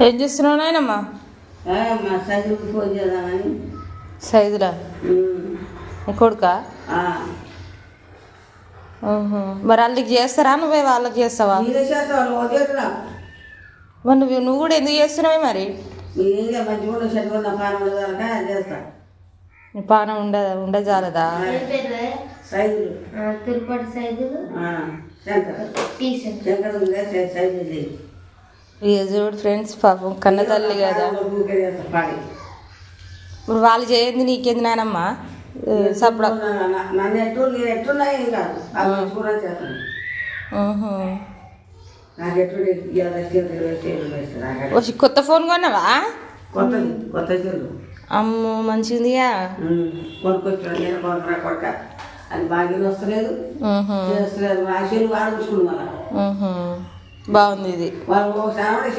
ఏం చేస్తున్నావు నాయనమ్మా? మా సైజుకి ఫోన్ చేద్దామని. సైజులా కొడుకా? మరి వాళ్ళకి చేస్తారా, నువ్వే వాళ్ళకి చేస్తావా? మీరే చేస్తావా? మరి నువ్వు కూడా ఎందుకు చేస్తున్నావే మరి? మంచిగా చెట్టు పానం ఉండదాక చేస్తా. పానం ఉండజాలదా? సైజులు తిరుపతి సైజులు సైజు చూడు ఫ్రెండ్స్, పాపం కన్న తల్లి కదా. ఇప్పుడు వాళ్ళు చేయండి నీకేంది నాయనమ్మా? సప్పుడు నన్ను ఎట్టు నేను ఎట్టున్నాయి ఇంకా కూడా చేస్తాను. నాకు ఎట్టు కొత్త ఫోన్ కొన్నావా? కొత్త చెల్లు అమ్మో మంచిదిగా కొనుక్కొచ్చాడు. నేను కొడుక అది బాగా వస్తలేదు, చేస్తలేదు. ఆ చెల్లు వాడు చూసుకున్నాను. బాగుంది ఇది. వాళ్ళు ఒకసారి